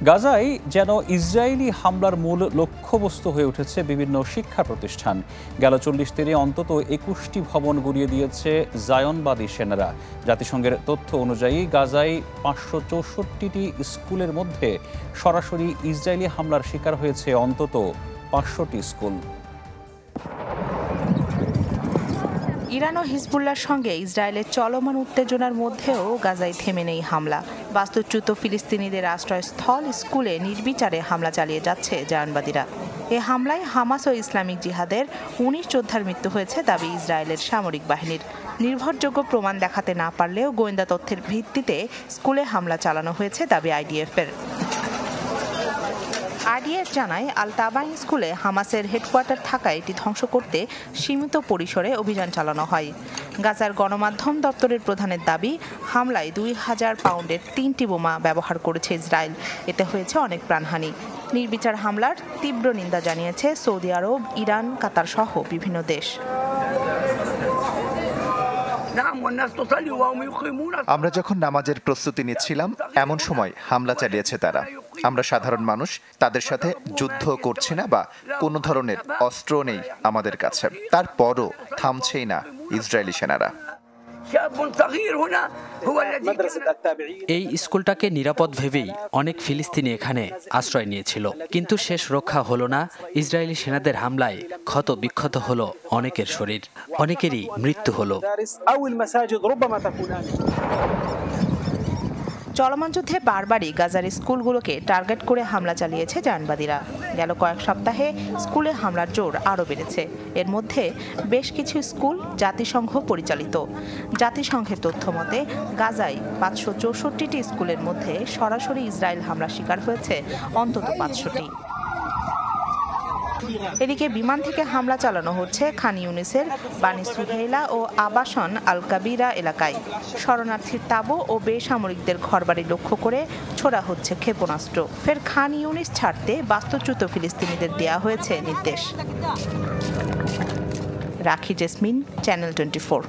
গাজায় যেন ইসরায়েলি হামলার মূল লক্ষ্যবস্তু হয়ে উঠেছে বিভিন্ন শিক্ষা প্রতিষ্ঠান। গেল 40 দিনে অন্তত 21টি ভবন গুঁড়িয়ে দিয়েছে জায়নবাদী সেনারা। জাতিসংঘের তথ্য অনুযায়ী গাজায় 564টি স্কুলের মধ্যে সরাসরি ইসরায়েলি হামলার শিকার হয়েছে অন্তত 500টি স্কুল। ইরান ও হিজবুল্লাহর সঙ্গে ইসরায়েলের চলমান উত্তেজনার মধ্যেও গাজায় থেমে নেই হামলা। বাস্তুচ্যুত ফিলিস্তিনিদের আশ্রয়স্থল স্কুলে নির্বিচারে হামলা চালিয়ে যাচ্ছে জায়নবাদীরা। এ হামলায় হামাস ও ইসলামিক জিহাদের 19 যোদ্ধার মৃত্যু হয়েছে দাবি ইসরায়েলের সামরিক বাহিনীর। নির্ভরযোগ্য প্রমাণ দেখাতে না পারলেও গোয়েন্দা তথ্যের ভিত্তিতে স্কুলে হামলা চালানো হয়েছে দাবি আইডিএফের। আইডিএফ জানায় আল তাবাইন স্কুলে হামাসের হেডকোয়ার্টার থাকায় এটি ধ্বংস করতে সীমিত পরিসরে অভিযান চালানো হয়। গাজার গণমাধ্যম দপ্তরের প্রধানের দাবি, হামলায় 2000 পাউন্ডের 3টি বোমা ব্যবহার করেছে ইসরায়েল। এতে হয়েছে অনেক প্রাণহানি। নির্বিচার হামলার তীব্র নিন্দা জানিয়েছে সৌদি আরব, ইরান, কাতার সহ বিভিন্ন দেশ। আমরা যখন নামাজের প্রস্তুতি নিচ্ছিলাম এমন সময় হামলা চালিয়েছে তারা। আমরা সাধারণ মানুষ, তাদের সাথে যুদ্ধ করছি না বা কোনো ধরনের অস্ত্র নেই আমাদের কাছে। তারপরও থামছেই না ইসরায়েলি সেনারা। এই স্কুলটাকে নিরাপদ ভেবেই অনেক ফিলিস্তিনি এখানে আশ্রয় নিয়েছিল, কিন্তু শেষ রক্ষা হলো না। ইসরায়েলি সেনাদের হামলায় ক্ষত বিক্ষত হলো অনেকের শরীর, অনেকেরই মৃত্যু হলো। চলমান যুদ্ধে বারবারই গাজার স্কুলগুলোকে টার্গেট করে হামলা চালিয়েছে জায়নবাদীরা। গেল কয়েক সপ্তাহে স্কুলে হামলার জোর আরও বেড়েছে। এর মধ্যে বেশ কিছু স্কুল জাতিসংঘ পরিচালিত। জাতিসংঘের তথ্য মতে গাজায় 564টি স্কুলের মধ্যে সরাসরি ইসরায়েল হামলার শিকার হয়েছে অন্তত 500টি। এদিকে বিমান থেকে হামলা চালানো হচ্ছে খান ইউনিসের বানি সুহেইলা ও আবাসন আল কাবিরা এলাকায়। শরণার্থীর তাঁবু ও বেসামরিকদের ঘরবাড়ি লক্ষ্য করে ছোড়া হচ্ছে ক্ষেপণাস্ত্র। ফের খান ইউনিস ছাড়তে বাস্তুচ্যুত ফিলিস্তিনিদের দেয়া হয়েছে নির্দেশ। রাখি জেসমিন, চ্যানেল 24।